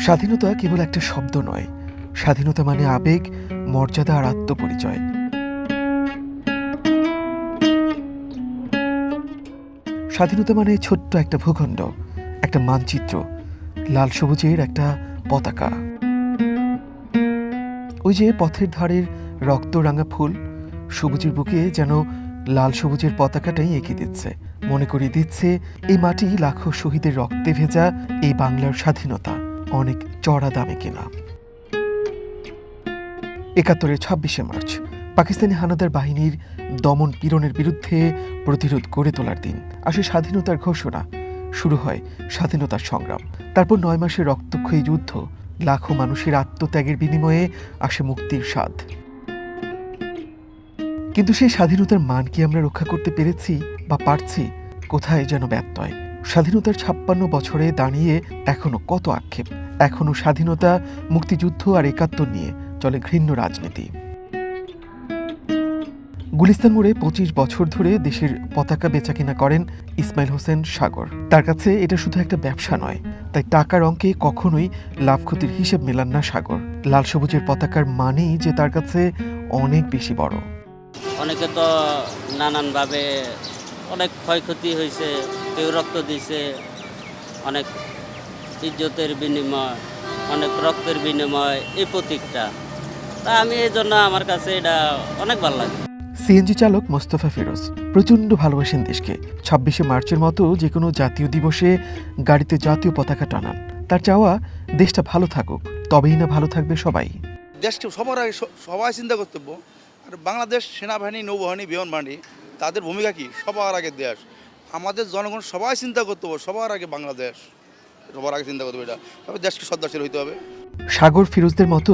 স্বাধীনতা কেবল একটা শব্দ নয়, স্বাধীনতা মানে আবেগ, মর্যাদা আর আত্মপরিচয়। স্বাধীনতা মানে ছোট্ট একটা ভূখণ্ড, একটা মানচিত্র, লাল সবুজের একটা পতাকা। ওই যে পথের ধারের রক্তরাঙা ফুল, সবুজের বুকে যেন লাল সবুজের পতাকাটাই এঁকে দিচ্ছে, মনে করিয়ে দিচ্ছে এই মাটি লাখো শহীদের রক্তে ভেজা, এই বাংলার স্বাধীনতা অনেক চড়া দামে কেনা। ৭১-এর ২৬শে মার্চ পাকিস্তানি হানাদার বাহিনীর দমন পীড়নের বিরুদ্ধে প্রতিরোধ গড়ে তোলার দিন। আসে স্বাধীনতার ঘোষণা, শুরু হয় স্বাধীনতার সংগ্রাম। তারপর ৯ মাসের রক্তক্ষয়ী যুদ্ধ, লাখো মানুষের আত্মত্যাগের বিনিময়ে আসে মুক্তির স্বাদ। কিন্তু সেই স্বাধীনতার মান কি আমরা রক্ষা করতে পেরেছি বা পারছি? কোথায় যেন ব্যত্যয়। স্বাধীনতার ৫৬ বছরে দাঁড়িয়ে এখনো কত আক্ষেপ, এখনো স্বাধীনতা, মুক্তিযুদ্ধ আর ৭১ নিয়ে চলে ঘৃণ্য রাজনীতি। গুলিস্তান মোড়ে ২৫ বছর ধরে দেশের পতাকা বেচাকেনা করেন ইসমাইল হোসেন সাগর। তার কাছে এটা শুধু একটা ব্যবসা নয়, তাই টাকার অঙ্কে কখনোই লাভ ক্ষতির হিসেব মেলান না সাগর। লাল সবুজের পতাকার মানেই যে তার কাছে অনেক বেশি বড়। অনেকে তো নানানভাবে অনেক ক্ষয়ক্ষতি হয়েছে, কেউ রক্ত দিছে, অনেক ইজ্জতের বিনিময়, অনেক রক্তের বিনিময় এই প্রতীকটা। তা আমি এই জন্য আমার কাছে এটা অনেক ভালো লাগে। সিএনজি চালক মোস্তফা ফিরোজ প্রচণ্ড ভালোবাসেন দেশকে। ২৬শে মার্চের মতো যে কোনো জাতীয় দিবসে গাড়িতে জাতীয় পতাকা টানান। তার চাওয়া দেশটা ভালো থাকুক, তবেই না ভালো থাকবে সবাই। দেশকে সবার আগে সবাই চিন্তা করতে হবে। আর বাংলাদেশ সেনাবাহিনী, নৌবাহিনী, বিমান বাহিনী, তাদের ভূমিকা কি? সবার আগে দেশ, আমাদের জনগণ সবাই চিন্তা করতে হবে, সবার আগে বাংলাদেশ, সবার আগে চিন্তা করতে হবে। এটা তবে দেশকে শ্রদ্ধাশীল হইতে হবে। সাগর ফিরোজদের মতো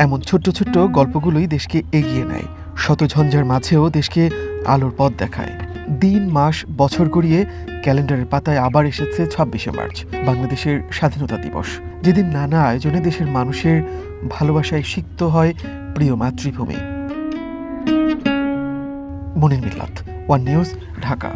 এমন ছোট্ট ছোট্ট গল্পগুলোই দেশকে এগিয়ে নেয়, শত ঝঞ্ঝার মাঝেও দেশকে আলোর পথ দেখায়। দিন, মাস, বছর গড়িয়ে ক্যালেন্ডারের পাতায় আবার এসেছে ২৬শে মার্চ, বাংলাদেশের স্বাধীনতা দিবস, যেদিন নানা আয়োজনে দেশের মানুষের ভালোবাসায় সিক্ত হয় প্রিয় মাতৃভূমি। মনির মিল্লাত, ওয়ান নিউজ, ঢাকা।